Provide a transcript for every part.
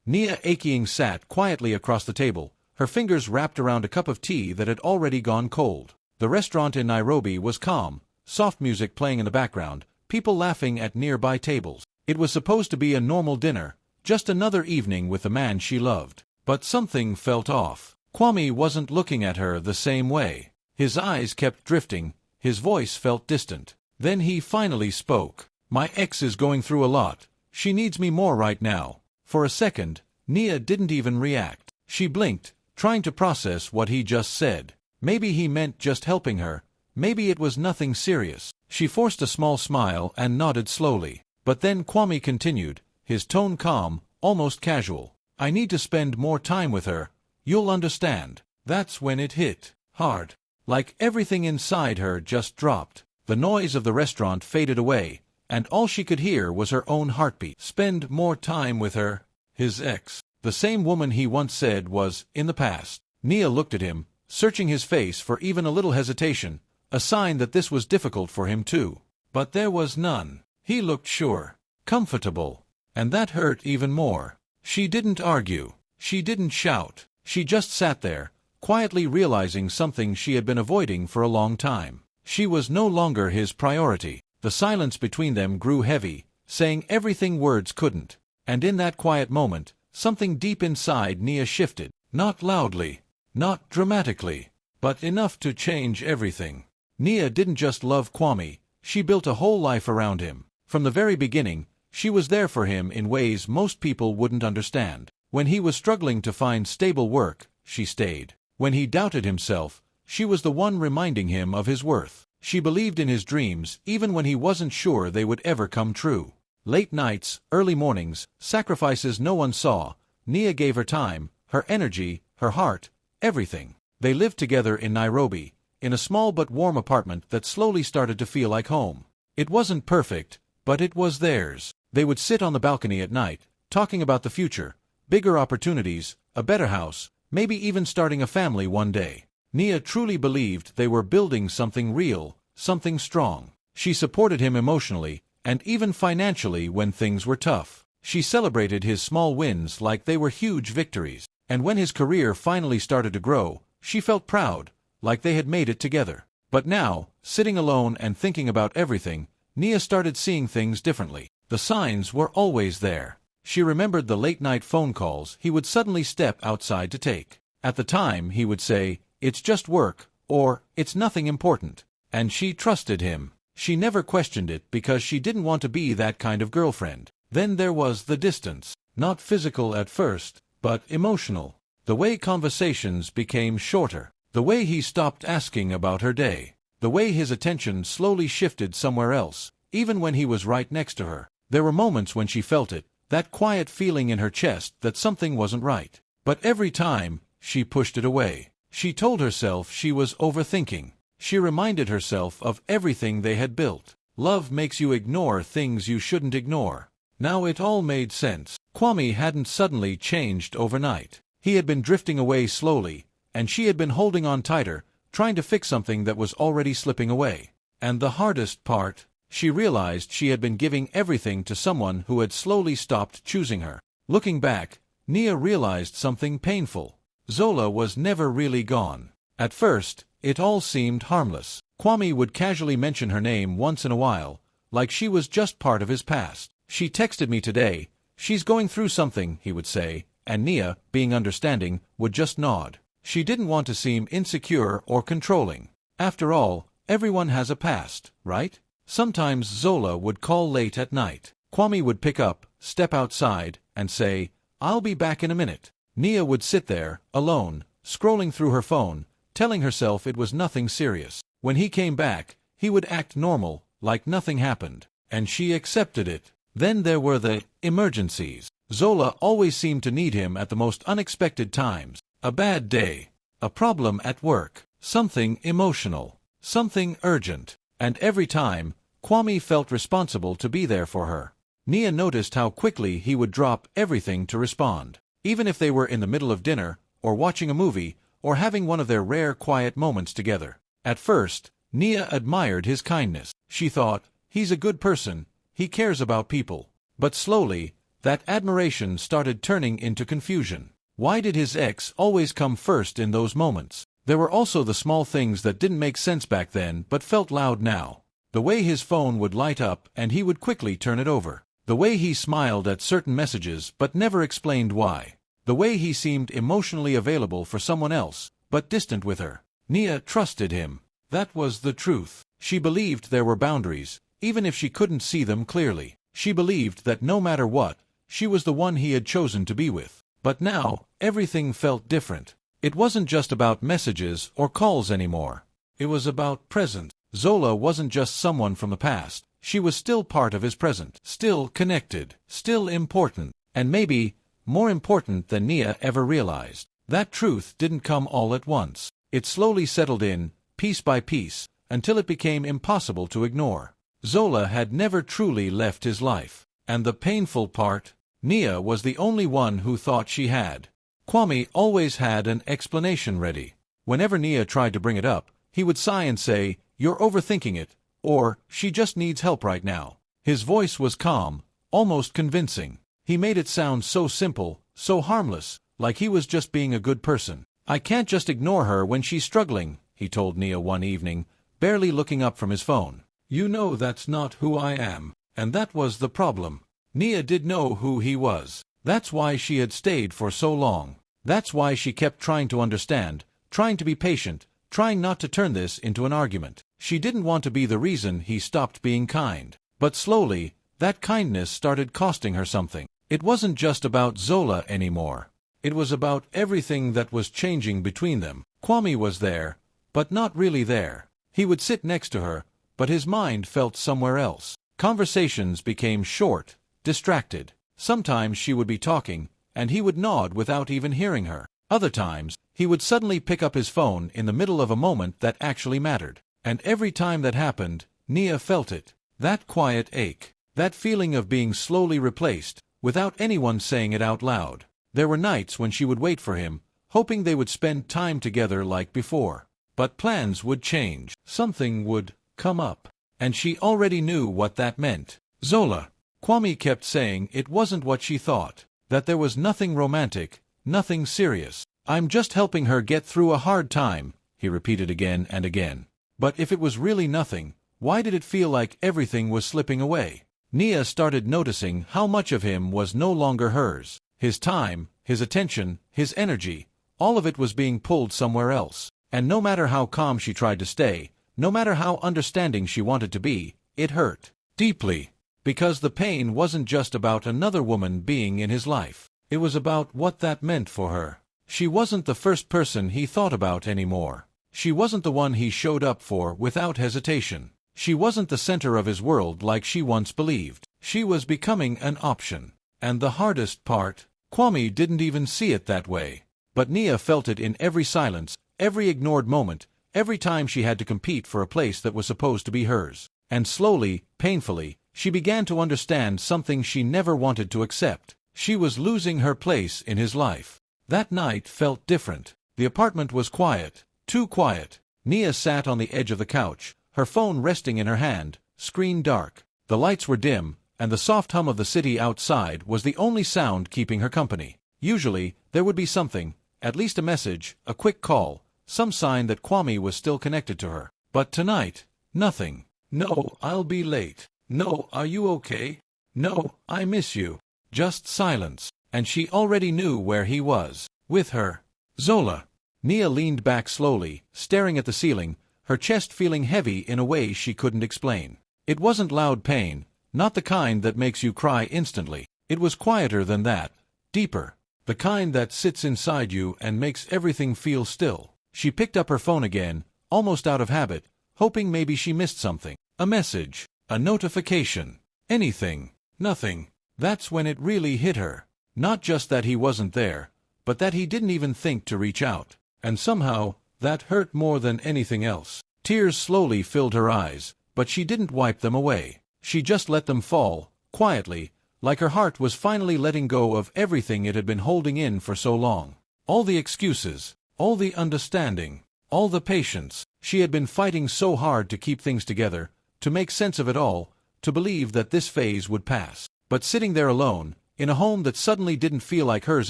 Nia aching sat quietly across the table, her fingers wrapped around a cup of tea that had already gone cold. The restaurant in Nairobi was calm, soft music playing in the background, people laughing at nearby tables. It was supposed to be a normal dinner, just another evening with the man she loved. But something felt off. Kwame wasn't looking at her the same way. His eyes kept drifting, his voice felt distant. Then he finally spoke. "My ex is going through a lot. She needs me more right now." For a second, Nia didn't even react. She blinked, trying to process what he just said. Maybe he meant just helping her. Maybe it was nothing serious. She forced a small smile and nodded slowly. But then Kwame continued, his tone calm, almost casual. "I need to spend more time with her. You'll understand." That's when it hit hard. Like everything inside her just dropped. The noise of the restaurant faded away, and all she could hear was her own heartbeat. Spend more time with her. His ex, the same woman he once said was in the past. Nia looked at him, searching his face for even a little hesitation, a sign that this was difficult for him too. But there was none. He looked sure, comfortable, and that hurt even more. She didn't argue. She didn't shout. She just sat there, quietly realizing something she had been avoiding for a long time. She was no longer his priority. The silence between them grew heavy, saying everything words couldn't. And in that quiet moment, something deep inside Nia shifted. Not loudly, not dramatically, but enough to change everything. Nia didn't just love Kwame, she built a whole life around him. From the very beginning, she was there for him in ways most people wouldn't understand. When he was struggling to find stable work, she stayed. When he doubted himself, she was the one reminding him of his worth. She believed in his dreams even when he wasn't sure they would ever come true. Late nights, early mornings, sacrifices no one saw, Nia gave her time, her energy, her heart, everything. They lived together in Nairobi, in a small but warm apartment that slowly started to feel like home. It wasn't perfect, but it was theirs. They would sit on the balcony at night, talking about the future, bigger opportunities, a better house, maybe even starting a family one day. Nia truly believed they were building something real, something strong. She supported him emotionally, and even financially when things were tough. She celebrated his small wins like they were huge victories. And when his career finally started to grow, she felt proud, like they had made it together. But now, sitting alone and thinking about everything, Nia started seeing things differently. The signs were always there. She remembered the late-night phone calls he would suddenly step outside to take. At the time, he would say, "It's just work," or "It's nothing important." And she trusted him. She never questioned it because she didn't want to be that kind of girlfriend. Then there was the distance. Not physical at first, but emotional. The way conversations became shorter. The way he stopped asking about her day. The way his attention slowly shifted somewhere else, even when he was right next to her. There were moments when she felt it, that quiet feeling in her chest that something wasn't right. But every time, she pushed it away. She told herself she was overthinking. She reminded herself of everything they had built. Love makes you ignore things you shouldn't ignore. Now it all made sense. Kwame hadn't suddenly changed overnight. He had been drifting away slowly, and she had been holding on tighter, trying to fix something that was already slipping away. And the hardest part, she realized she had been giving everything to someone who had slowly stopped choosing her. Looking back, Nia realized something painful. Zola was never really gone. At first, it all seemed harmless. Kwame would casually mention her name once in a while, like she was just part of his past. "She texted me today. She's going through something," he would say, and Nia, being understanding, would just nod. She didn't want to seem insecure or controlling. After all, everyone has a past, right? Sometimes Zola would call late at night. Kwame would pick up, step outside, and say, "I'll be back in a minute." Nia would sit there, alone, scrolling through her phone, telling herself it was nothing serious. When he came back, he would act normal, like nothing happened. And she accepted it. Then there were the emergencies. Zola always seemed to need him at the most unexpected times. A bad day, a problem at work, something emotional, something urgent. And every time, Kwame felt responsible to be there for her. Nia noticed how quickly he would drop everything to respond. Even if they were in the middle of dinner, or watching a movie, or having one of their rare quiet moments together. At first, Nia admired his kindness. She thought, he's a good person, he cares about people. But slowly, That admiration started turning into confusion. Why did his ex always come first in those moments? There were also the small things that didn't make sense back then but felt loud now. The way his phone would light up and he would quickly turn it over. The way he smiled at certain messages but never explained why. The way he seemed emotionally available for someone else, but distant with her. Nia trusted him. That was the truth. She believed there were boundaries, even if she couldn't see them clearly. She believed that no matter what, she was the one he had chosen to be with. But now, everything felt different. It wasn't just about messages or calls anymore. It was about present. Zola wasn't just someone from the past. She was still part of his present. Still connected. Still important. And maybe more important than Nia ever realized. That truth didn't come all at once. It slowly settled in, piece by piece, until it became impossible to ignore. Zola had never truly left his life. And the painful part, Nia was the only one who thought she had. Kwame always had an explanation ready. Whenever Nia tried to bring it up, he would sigh and say, "You're overthinking it," or "She just needs help right now." His voice was calm, almost convincing. He made it sound so simple, so harmless, like he was just being a good person. "I can't just ignore her when she's struggling," he told Nia one evening, barely looking up from his phone. "You know that's not who I am." And that was the problem. Nia did know who he was. That's why she had stayed for so long. That's why she kept trying to understand, trying to be patient, trying not to turn this into an argument. She didn't want to be the reason he stopped being kind. But slowly, that kindness started costing her something. It wasn't just about Zola anymore. It was about everything that was changing between them. Kwame was there, but not really there. He would sit next to her, but his mind felt somewhere else. Conversations became short, distracted. Sometimes she would be talking, and he would nod without even hearing her. Other times, he would suddenly pick up his phone in the middle of a moment that actually mattered. And every time that happened, Nia felt it. That quiet ache. That feeling of being slowly replaced, without anyone saying it out loud. There were nights when she would wait for him, hoping they would spend time together like before. But plans would change. Something would come up. And she already knew what that meant. Zola. Kwame kept saying it wasn't what she thought. That there was nothing romantic, nothing serious. "I'm just helping her get through a hard time," he repeated again and again. But if it was really nothing, why did it feel like everything was slipping away? Nia started noticing how much of him was no longer hers. His time, his attention, his energy, all of it was being pulled somewhere else. And no matter how calm she tried to stay, no matter how understanding she wanted to be, it hurt. Deeply. Because the pain wasn't just about another woman being in his life. It was about what that meant for her. She wasn't the first person he thought about anymore. She wasn't the one he showed up for without hesitation. She wasn't the center of his world like she once believed. She was becoming an option. And the hardest part, Kwame didn't even see it that way. But Nia felt it in every silence, every ignored moment, every time she had to compete for a place that was supposed to be hers. And slowly, painfully, she began to understand something she never wanted to accept. She was losing her place in his life. That night felt different. The apartment was quiet, too quiet. Nia sat on the edge of the couch, her phone resting in her hand, screen dark. The lights were dim, and the soft hum of the city outside was the only sound keeping her company. Usually, there would be something, at least a message, a quick call, some sign that Kwame was still connected to her. But tonight, nothing. "No, I'll be late. No, are you okay? No, I miss you." Just silence. And she already knew where he was. With her. Zola. Nia leaned back slowly, staring at the ceiling, her chest feeling heavy in a way she couldn't explain. It wasn't loud pain, not the kind that makes you cry instantly. It was quieter than that, deeper. The kind that sits inside you and makes everything feel still. She picked up her phone again, almost out of habit, hoping maybe she missed something. A message. A notification. Anything. Nothing. That's when it really hit her. Not just that he wasn't there, but that he didn't even think to reach out. And somehow, that hurt more than anything else. Tears slowly filled her eyes, but she didn't wipe them away. She just let them fall, quietly, like her heart was finally letting go of everything it had been holding in for so long. All the excuses, all the understanding, all the patience. She had been fighting so hard to keep things together, to make sense of it all, to believe that this phase would pass. But sitting there alone, In a home that suddenly didn't feel like hers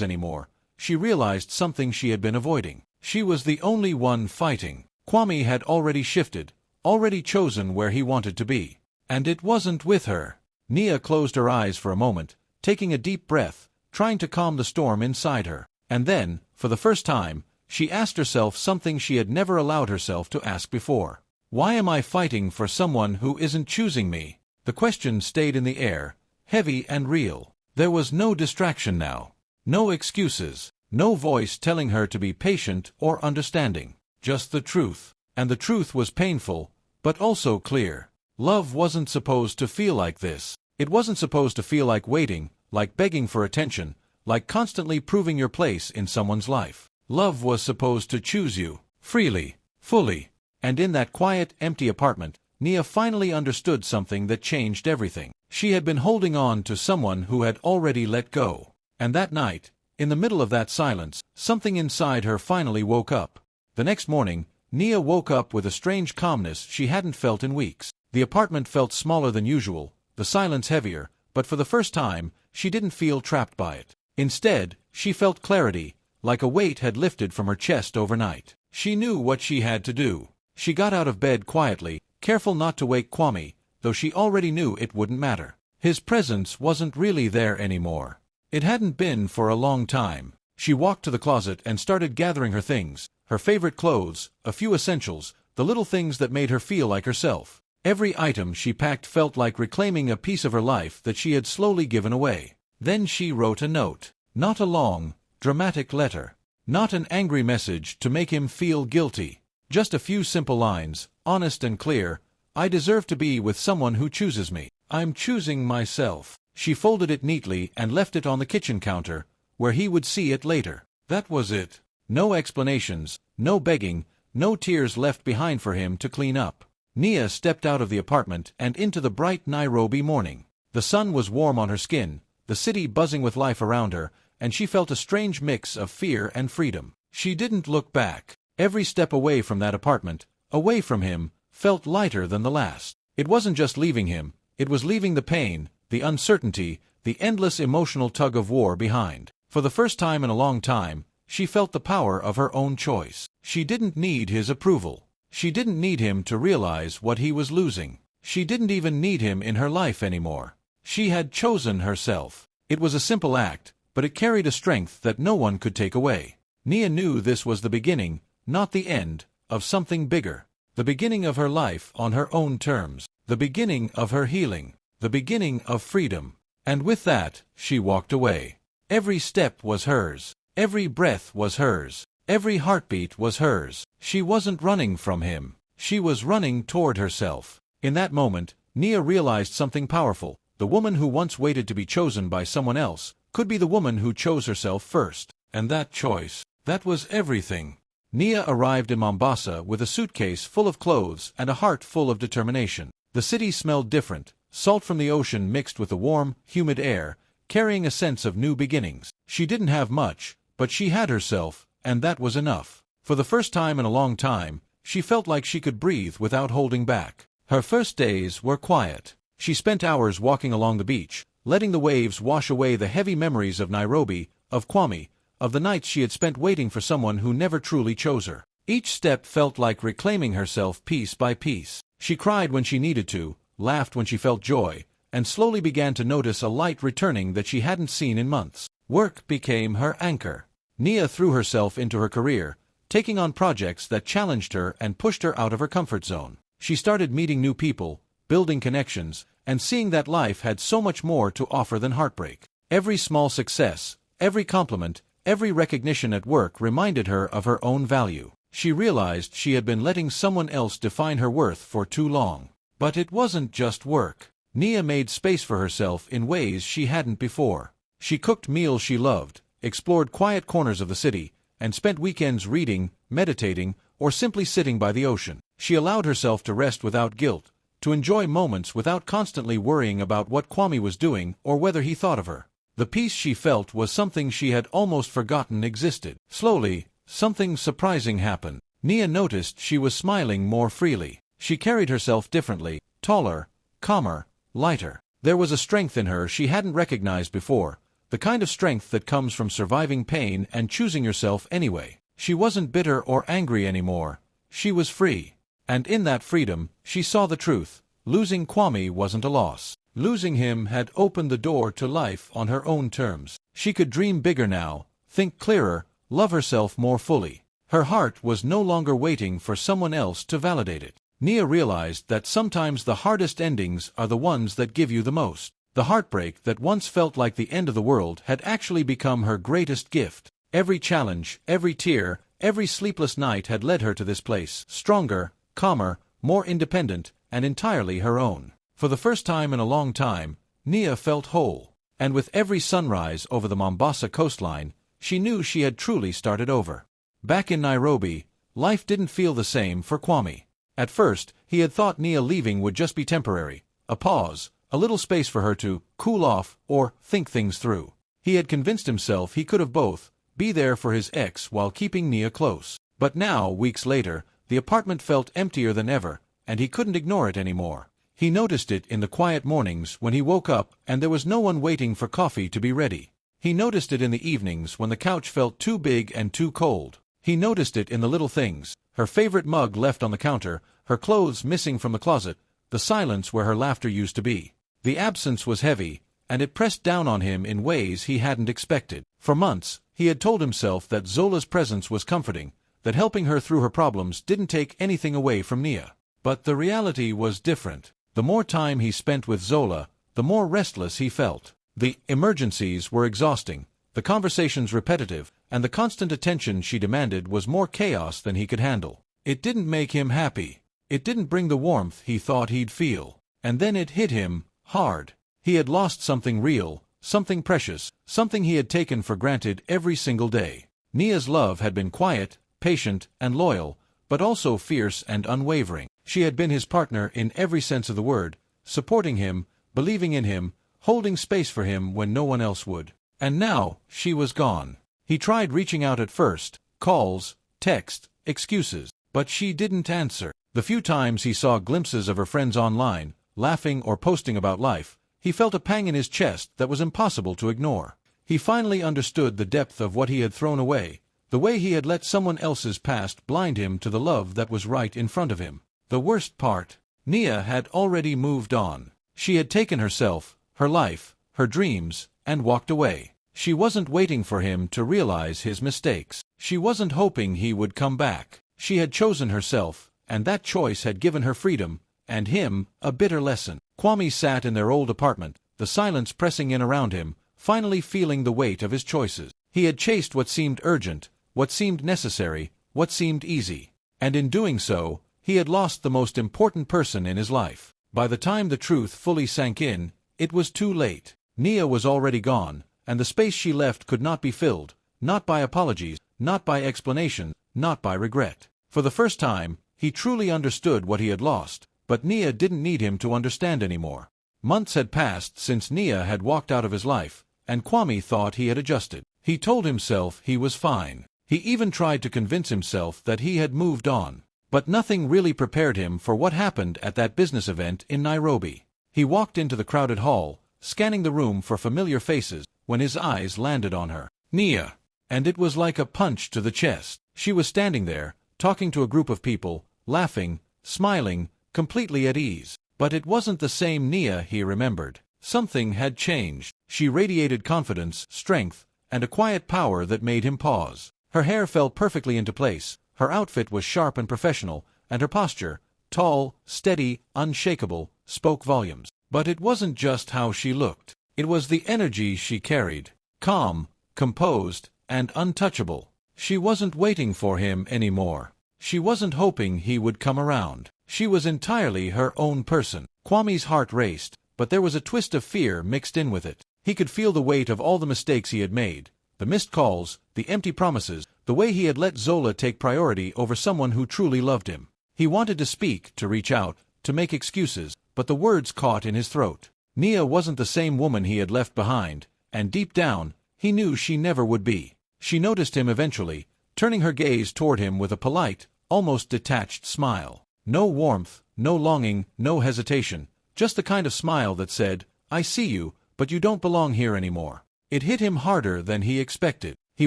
anymore, she realized something she had been avoiding. She was the only one fighting. Kwame had already shifted, already chosen where he wanted to be. And it wasn't with her. Nia closed her eyes for a moment, taking a deep breath, trying to calm the storm inside her. And then, for the first time, she asked herself something she had never allowed herself to ask before. Why am I fighting for someone who isn't choosing me? The question stayed in the air, heavy and real. There was no distraction now. No excuses. No voice telling her to be patient or understanding. Just the truth. And the truth was painful, but also clear. Love wasn't supposed to feel like this. It wasn't supposed to feel like waiting, like begging for attention, like constantly proving your place in someone's life. Love was supposed to choose you, freely, fully. And in that quiet, empty apartment, Nia finally understood something that changed everything. She had been holding on to someone who had already let go. And that night, in the middle of that silence, something inside her finally woke up. The next morning, Nia woke up with a strange calmness she hadn't felt in weeks. The apartment felt smaller than usual, the silence heavier, but for the first time, she didn't feel trapped by it. Instead, she felt clarity, like a weight had lifted from her chest overnight. She knew what she had to do. She got out of bed quietly, careful not to wake Kwame, though she already knew it wouldn't matter. His presence wasn't really there anymore. It hadn't been for a long time. She walked to the closet and started gathering her things, her favorite clothes, a few essentials, the little things that made her feel like herself. Every item she packed felt like reclaiming a piece of her life that she had slowly given away. Then she wrote a note. Not a long, dramatic letter. Not an angry message to make him feel guilty. Just a few simple lines, honest and clear. I deserve to be with someone who chooses me. I'm choosing myself. She folded it neatly and left it on the kitchen counter, where he would see it later. That was it. No explanations, no begging, no tears left behind for him to clean up. Nia stepped out of the apartment and into the bright Nairobi morning. The sun was warm on her skin, the city buzzing with life around her, and she felt a strange mix of fear and freedom. She didn't look back. Every step away from that apartment, away from him, felt lighter than the last. It wasn't just leaving him, it was leaving the pain, the uncertainty, the endless emotional tug-of-war behind. For the first time in a long time, she felt the power of her own choice. She didn't need his approval. She didn't need him to realize what he was losing. She didn't even need him in her life anymore. She had chosen herself. It was a simple act, but it carried a strength that no one could take away. Nia knew this was the beginning, not the end, of something bigger. The beginning of her life on her own terms. The beginning of her healing. The beginning of freedom. And with that, she walked away. Every step was hers. Every breath was hers. Every heartbeat was hers. She wasn't running from him. She was running toward herself. In that moment, Nia realized something powerful. The woman who once waited to be chosen by someone else could be the woman who chose herself first. And that choice, that was everything. Nia arrived in Mombasa with a suitcase full of clothes and a heart full of determination. The city smelled different, salt from the ocean mixed with the warm, humid air, carrying a sense of new beginnings. She didn't have much, but she had herself, and that was enough. For the first time in a long time, she felt like she could breathe without holding back. Her first days were quiet. She spent hours walking along the beach, letting the waves wash away the heavy memories of Nairobi, of Kwame, of the nights she had spent waiting for someone who never truly chose her. Each step felt like reclaiming herself piece by piece. She cried when she needed to, laughed when she felt joy, and slowly began to notice a light returning that she hadn't seen in months. Work became her anchor. Nia threw herself into her career, taking on projects that challenged her and pushed her out of her comfort zone. She started meeting new people, building connections, and seeing that life had so much more to offer than heartbreak. Every small success, every compliment, every recognition at work reminded her of her own value. She realized she had been letting someone else define her worth for too long. But it wasn't just work. Nia made space for herself in ways she hadn't before. She cooked meals she loved, explored quiet corners of the city, and spent weekends reading, meditating, or simply sitting by the ocean. She allowed herself to rest without guilt, to enjoy moments without constantly worrying about what Kwame was doing or whether he thought of her. The peace she felt was something she had almost forgotten existed. Slowly, something surprising happened. Nia noticed she was smiling more freely. She carried herself differently, taller, calmer, lighter. There was a strength in her she hadn't recognized before, The kind of strength that comes from surviving pain and choosing yourself anyway. She wasn't bitter or angry anymore. She was free. And in that freedom, she saw the truth. Losing Kwame wasn't a loss. Losing him had opened the door to life on her own terms. She could dream bigger now, think clearer, love herself more fully. Her heart was no longer waiting for someone else to validate it. Nia realized that sometimes the hardest endings are the ones that give you the most. The heartbreak that once felt like the end of the world had actually become her greatest gift. Every challenge, every tear, every sleepless night had led her to this place, stronger, calmer, more independent, and entirely her own. For the first time in a long time, Nia felt whole. And with every sunrise over the Mombasa coastline, she knew she had truly started over. Back in Nairobi, life didn't feel the same for Kwame. At first, he had thought Nia leaving would just be temporary, a pause, a little space for her to cool off or think things through. He had convinced himself he could have both, be there for his ex while keeping Nia close. But now, weeks later, the apartment felt emptier than ever, and he couldn't ignore it anymore. He noticed it in the quiet mornings when he woke up and there was no one waiting for coffee to be ready. He noticed it in the evenings when the couch felt too big and too cold. He noticed it in the little things, her favorite mug left on the counter, her clothes missing from the closet, the silence where her laughter used to be. The absence was heavy, and it pressed down on him in ways he hadn't expected. For months, he had told himself that Zola's presence was comforting, that helping her through her problems didn't take anything away from Nia. But the reality was different. The more time he spent with Zola, the more restless he felt. The emergencies were exhausting, the conversations repetitive, and the constant attention she demanded was more chaos than he could handle. It didn't make him happy. It didn't bring the warmth he thought he'd feel. And then it hit him hard. He had lost something real, something precious, something he had taken for granted every single day. Nia's love had been quiet, patient, and loyal, but also fierce and unwavering. She had been his partner in every sense of the word, supporting him, believing in him, holding space for him when no one else would. And now, she was gone. He tried reaching out at first, calls, text, excuses, but she didn't answer. The few times he saw glimpses of her friends online, laughing or posting about life, he felt a pang in his chest that was impossible to ignore. He finally understood the depth of what he had thrown away, the way he had let someone else's past blind him to the love that was right in front of him. The worst part, Nia had already moved on. She had taken herself, her life, her dreams, and walked away. She wasn't waiting for him to realize his mistakes. She wasn't hoping he would come back. She had chosen herself, and that choice had given her freedom, and him a bitter lesson. Kwame sat in their old apartment, the silence pressing in around him, finally feeling the weight of his choices. He had chased what seemed urgent, what seemed necessary, what seemed easy. And in doing so, he had lost the most important person in his life. By the time the truth fully sank in, it was too late. Nia was already gone, and the space she left could not be filled, not by apologies, not by explanation, not by regret. For the first time, he truly understood what he had lost, but Nia didn't need him to understand anymore. Months had passed since Nia had walked out of his life, and Kwame thought he had adjusted. He told himself he was fine. He even tried to convince himself that he had moved on. But nothing really prepared him for what happened at that business event in Nairobi. He walked into the crowded hall, scanning the room for familiar faces, when his eyes landed on her. Nia. And it was like a punch to the chest. She was standing there, talking to a group of people, laughing, smiling, completely at ease. But it wasn't the same Nia he remembered. Something had changed. She radiated confidence, strength, and a quiet power that made him pause. Her hair fell perfectly into place. Her outfit was sharp and professional, and her posture, tall, steady, unshakable, spoke volumes. But it wasn't just how she looked. It was the energy she carried. Calm, composed, and untouchable. She wasn't waiting for him anymore. She wasn't hoping he would come around. She was entirely her own person. Kwame's heart raced, but there was a twist of fear mixed in with it. He could feel the weight of all the mistakes he had made. The missed calls, the empty promises, the way he had let Zola take priority over someone who truly loved him. He wanted to speak, to reach out, to make excuses, but the words caught in his throat. Nia wasn't the same woman he had left behind, and deep down, he knew she never would be. She noticed him eventually, turning her gaze toward him with a polite, almost detached smile. No warmth, no longing, no hesitation, just the kind of smile that said, "I see you, but you don't belong here anymore." It hit him harder than he expected. He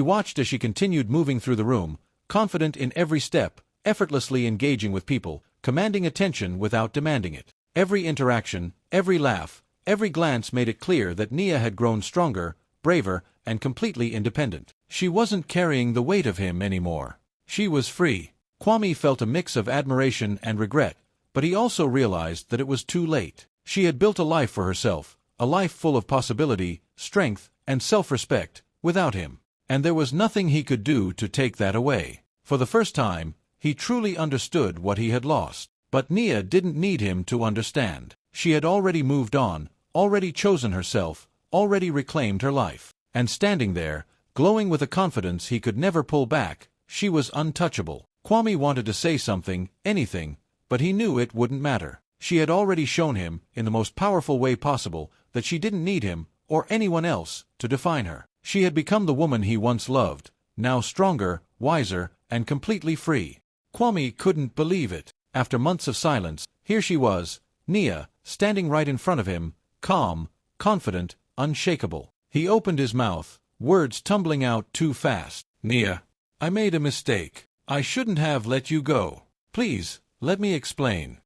watched as she continued moving through the room, confident in every step, effortlessly engaging with people, commanding attention without demanding it. Every interaction, every laugh, every glance made it clear that Nia had grown stronger, braver, and completely independent. She wasn't carrying the weight of him anymore. She was free. Kwame felt a mix of admiration and regret, but he also realized that it was too late. She had built a life for herself, a life full of possibility, strength, and self-respect, without him. And there was nothing he could do to take that away. For the first time, he truly understood what he had lost. But Nia didn't need him to understand. She had already moved on, already chosen herself, already reclaimed her life. And standing there, glowing with a confidence he could never pull back, she was untouchable. Kwame wanted to say something, anything, but he knew it wouldn't matter. She had already shown him, in the most powerful way possible, that she didn't need him, or anyone else, to define her. She had become the woman he once loved, now stronger, wiser, and completely free. Kwame couldn't believe it. After months of silence, here she was, Nia, standing right in front of him, calm, confident, unshakable. He opened his mouth, words tumbling out too fast. "Nia, I made a mistake. I shouldn't have let you go. Please, let me explain.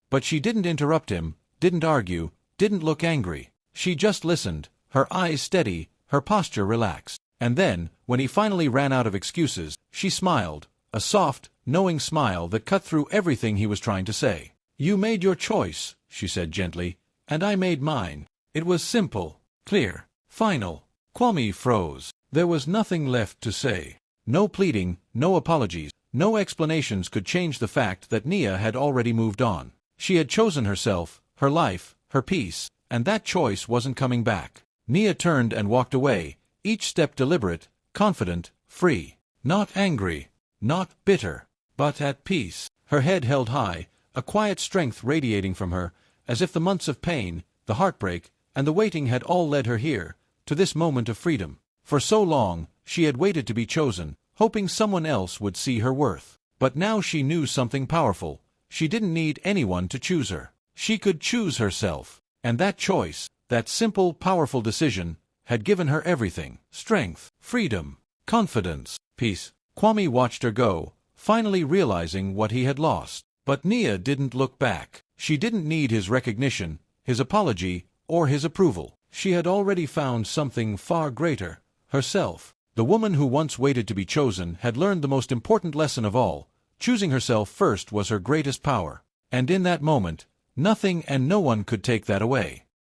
But she didn't interrupt him, didn't argue, didn't look angry. She just listened, her eyes steady, her posture relaxed. And then, when he finally ran out of excuses, she smiled, a soft, knowing smile that cut through everything he was trying to say. "You made your choice," she said gently, "and I made mine. It was simple, clear, final." Kwame froze. There was nothing left to say. No pleading, no apologies, no explanations could change the fact that Nia had already moved on. She had chosen herself, her life, her peace, and that choice wasn't coming back. Nia turned and walked away, each step deliberate, confident, free. Not angry, not bitter, but at peace. Her head held high, a quiet strength radiating from her, as if the months of pain, the heartbreak, and the waiting had all led her here, to this moment of freedom. For so long, she had waited to be chosen, hoping someone else would see her worth. But now she knew something powerful. She didn't need anyone to choose her. She could choose herself. And that choice, that simple, powerful decision, had given her everything. Strength, freedom, confidence, peace. Kwame watched her go, finally realizing what he had lost. But Nia didn't look back. She didn't need his recognition, his apology, or his approval. She had already found something far greater, herself. The woman who once waited to be chosen had learned the most important lesson of all. Choosing herself first was her greatest power. And in that moment, nothing and no one could take that away.